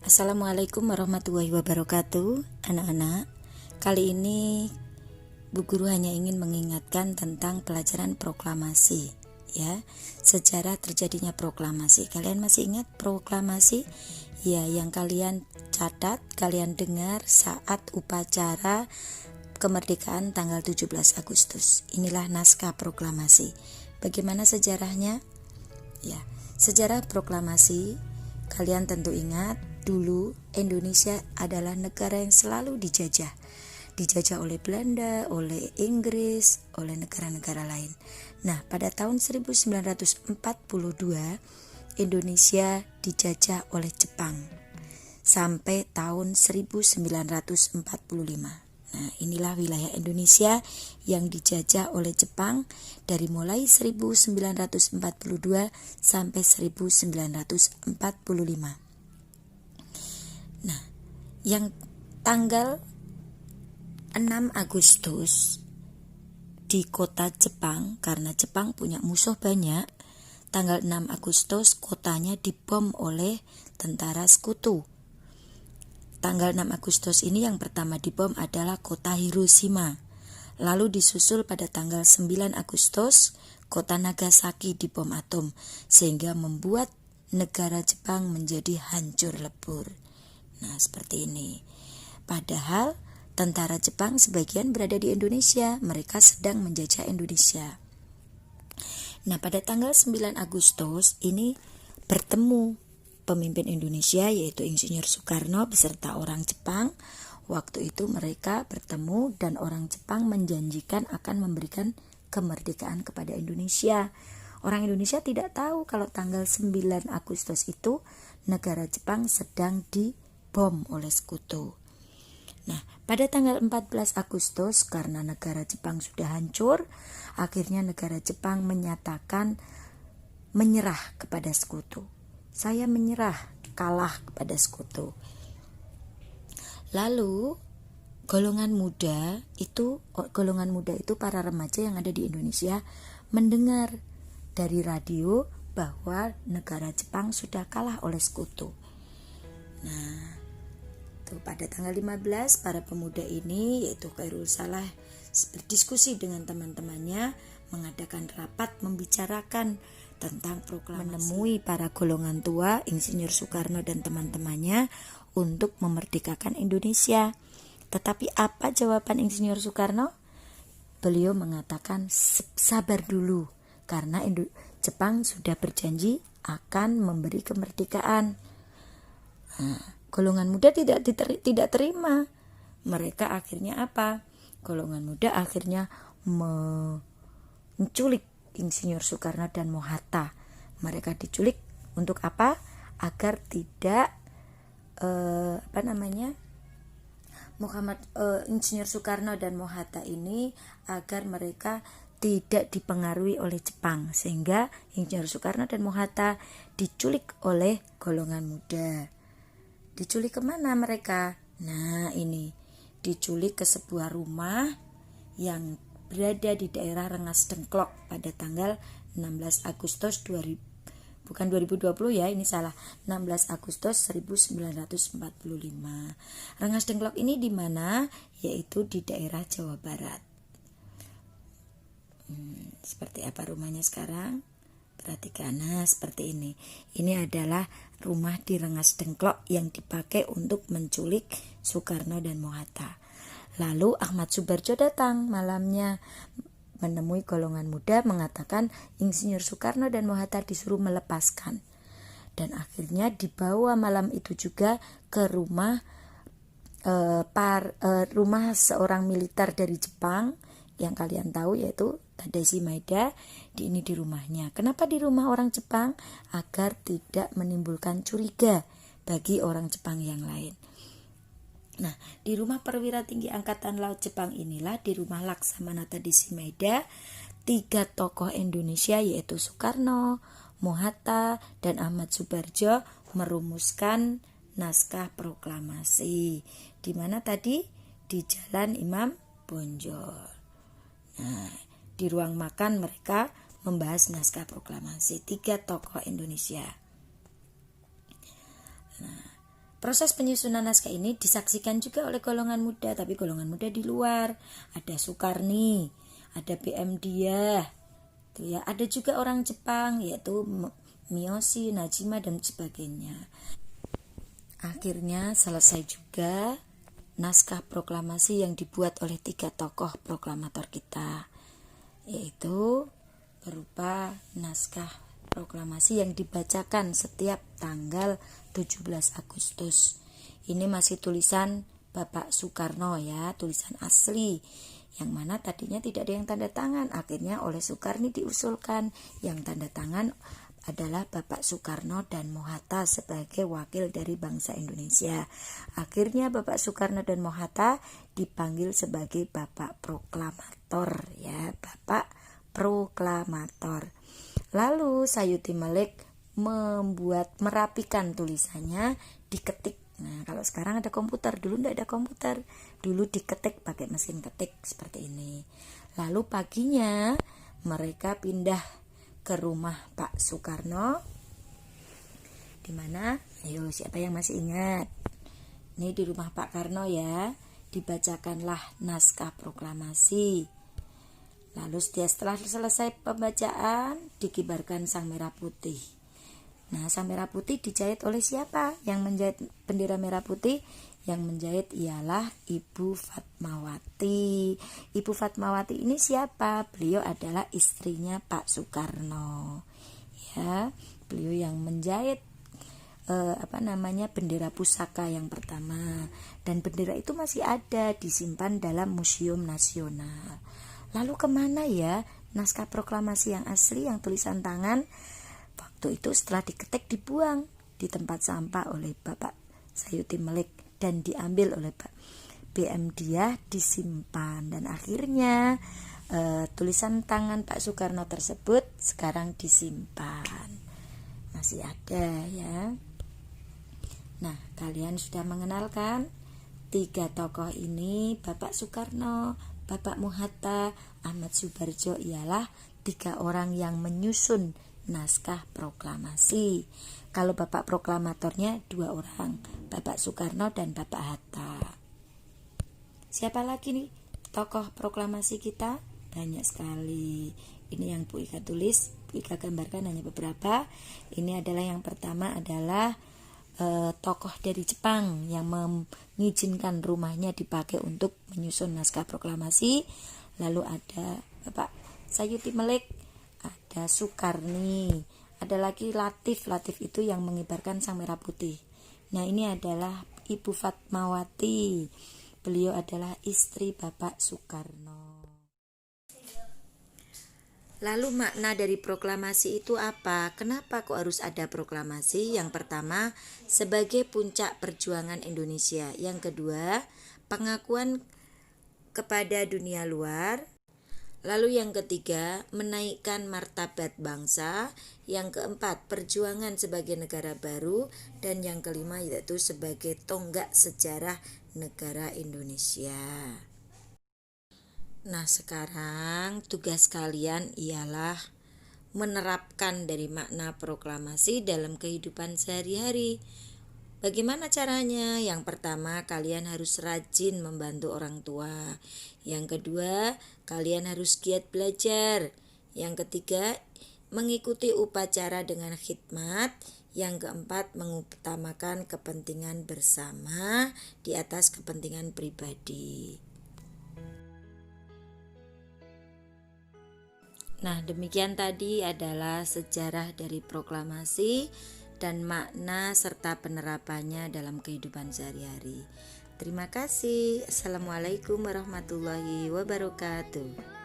Assalamualaikum warahmatullahi wabarakatuh. Anak-anak, kali ini Bu Guru hanya ingin mengingatkan tentang pelajaran proklamasi, ya. Sejarah terjadinya proklamasi. Kalian masih ingat proklamasi? Ya, yang kalian catat, kalian dengar saat upacara kemerdekaan tanggal 17 Agustus. Inilah naskah proklamasi. Bagaimana sejarahnya? Ya, sejarah proklamasi kalian tentu ingat, dulu Indonesia adalah negara yang selalu dijajah oleh Belanda, oleh Inggris, oleh negara-negara lain. Nah, pada tahun 1942 Indonesia dijajah oleh Jepang sampai tahun 1945. Nah, inilah wilayah Indonesia yang dijajah oleh Jepang dari mulai 1942 sampai 1945. Nah, yang tanggal 6 Agustus di kota Jepang, karena Jepang punya musuh banyak, tanggal 6 Agustus kotanya dibom oleh tentara sekutu. Tanggal 6 Agustus ini yang pertama dibom adalah kota Hiroshima. Lalu disusul pada tanggal 9 Agustus kota Nagasaki dibom atom, sehingga membuat negara Jepang menjadi hancur lebur. Nah, seperti ini. Padahal tentara Jepang sebagian berada di Indonesia, mereka sedang menjajah Indonesia. Nah, pada tanggal 9 Agustus ini bertemu pemimpin Indonesia yaitu Insinyur Soekarno beserta orang Jepang. Waktu itu mereka bertemu dan orang Jepang menjanjikan akan memberikan kemerdekaan kepada Indonesia. Orang Indonesia tidak tahu kalau tanggal 9 Agustus itu negara Jepang sedang dibom oleh sekutu. Nah, pada tanggal 14 Agustus karena negara Jepang sudah hancur, akhirnya negara Jepang menyatakan menyerah kepada sekutu. Saya menyerah, kalah kepada sekutu. Lalu golongan muda itu para remaja yang ada di Indonesia mendengar dari radio bahwa negara Jepang sudah kalah oleh sekutu. Nah, pada tanggal 15 para pemuda ini yaitu Khairul Salah berdiskusi dengan teman-temannya, mengadakan rapat membicarakan tentang proklamasi, menemui para golongan tua Insinyur Soekarno dan teman-temannya untuk memerdekakan Indonesia. Tetapi apa jawaban Insinyur Soekarno? Beliau mengatakan sabar dulu karena Jepang sudah berjanji akan memberi kemerdekaan. Nah, golongan muda tidak terima. Mereka akhirnya apa? Golongan muda akhirnya menculik Insinyur Soekarno dan Mohatta. Mereka diculik untuk apa? Agar tidak Insinyur Soekarno dan Mohatta ini agar mereka tidak dipengaruhi oleh Jepang, sehingga Insinyur Soekarno dan Mohatta diculik oleh golongan muda. Diculik kemana mereka? Nah, ini diculik ke sebuah rumah yang berada di daerah Rengas Dengklok pada tanggal 16 Agustus 2020 ya, ini salah, 16 Agustus 1945. Rengas Dengklok ini di mana? Yaitu di daerah Jawa Barat. Seperti apa rumahnya sekarang? Perhatikan, nah seperti ini. Ini adalah rumah di Rengas Dengklok yang dipakai untuk menculik Soekarno dan Mohatta. Lalu Ahmad Subarjo datang malamnya menemui golongan muda, mengatakan Insinyur Soekarno dan Mohatta disuruh melepaskan. Dan akhirnya dibawa malam itu juga ke rumah seorang militer dari Jepang yang kalian tahu yaitu Tadashi Maeda. Ini di rumahnya. Kenapa di rumah orang Jepang? Agar tidak menimbulkan curiga bagi orang Jepang yang lain. Nah, di rumah perwira tinggi Angkatan Laut Jepang inilah, di rumah Laksamana Tadashi Maeda, 3 tokoh Indonesia yaitu Soekarno, Mohatta, dan Ahmad Subarjo merumuskan naskah proklamasi. Di mana tadi? Di Jalan Imam Bonjol. Nah, di ruang makan mereka membahas naskah proklamasi, 3 tokoh Indonesia. Nah, Proses penyusunan naskah ini disaksikan juga oleh golongan muda, tapi golongan muda di luar. Ada Sukarni, ada BM Diah, ya. Ada juga orang Jepang yaitu Miyoshi, Najima dan sebagainya. Akhirnya selesai juga naskah proklamasi yang dibuat oleh 3 tokoh proklamator kita, yaitu berupa naskah proklamasi yang dibacakan setiap tanggal 17 Agustus. Ini masih tulisan Bapak Soekarno ya, tulisan asli, yang mana tadinya tidak ada yang tanda tangan. Akhirnya oleh Soekarni diusulkan yang tanda tangan adalah Bapak Soekarno dan Mohatta sebagai wakil dari bangsa Indonesia. Akhirnya Bapak Soekarno dan Mohatta dipanggil sebagai Bapak Proklamator ya, Bapak Proklamator. Lalu Sayuti Melik merapikan tulisannya, diketik. Nah, kalau sekarang ada komputer, dulu tidak ada komputer. Dulu diketik pakai mesin ketik seperti ini. Lalu paginya mereka pindah ke rumah Pak Soekarno. Di mana? Ayo, siapa yang masih ingat? Ini di rumah Pak Karno ya. Dibacakanlah naskah proklamasi. Lalu setelah selesai pembacaan, dikibarkan sang merah putih. Nah, sang merah putih dijahit oleh siapa? Yang menjahit bendera merah putih? Yang menjahit ialah Ibu Fatmawati. Ibu Fatmawati ini siapa? Beliau adalah istrinya Pak Soekarno. Ya, beliau yang menjahit bendera pusaka yang pertama. Dan bendera itu masih ada disimpan dalam Museum Nasional. Lalu kemana ya naskah proklamasi yang asli yang tulisan tangan? Waktu itu setelah diketik dibuang di tempat sampah oleh Bapak Sayuti Melik dan diambil oleh Pak BM Diah, disimpan, dan akhirnya tulisan tangan Pak Soekarno tersebut sekarang disimpan, masih ada ya. Nah, kalian sudah mengenalkan 3 tokoh ini, Bapak Soekarno, Bapak Mohatta, Ahmad Subarjo ialah 3 orang yang menyusun naskah proklamasi. Kalau Bapak proklamatornya 2 orang, Bapak Soekarno dan Bapak Hatta. Siapa lagi nih tokoh proklamasi kita? Banyak sekali. Ini yang Bu Ika tulis, Bu Ika gambarkan hanya beberapa. Ini adalah yang pertama adalah tokoh dari Jepang yang mengizinkan rumahnya dipakai untuk menyusun naskah proklamasi. Lalu ada Bapak Sayuti Melik, ada Sukarni, ada lagi Latif. Latif itu yang mengibarkan sang merah putih. Nah, ini adalah Ibu Fatmawati. Beliau adalah istri Bapak Soekarno. Lalu makna dari proklamasi itu apa? Kenapa kok harus ada proklamasi? Yang pertama, sebagai puncak perjuangan Indonesia. Yang kedua, pengakuan kepada dunia luar. Lalu yang ketiga, menaikkan martabat bangsa. Yang keempat, perjuangan sebagai negara baru. Dan yang kelima yaitu sebagai tonggak sejarah negara Indonesia. Nah, sekarang tugas kalian ialah menerapkan dari makna proklamasi dalam kehidupan sehari-hari. Bagaimana caranya? Yang pertama, kalian harus rajin membantu orang tua. Yang kedua, kalian harus giat belajar. Yang ketiga, mengikuti upacara dengan khidmat. Yang keempat, mengutamakan kepentingan bersama di atas kepentingan pribadi. Nah, demikian tadi adalah sejarah dari proklamasi dan makna serta penerapannya dalam kehidupan sehari-hari. Terima kasih. Assalamualaikum warahmatullahi wabarakatuh.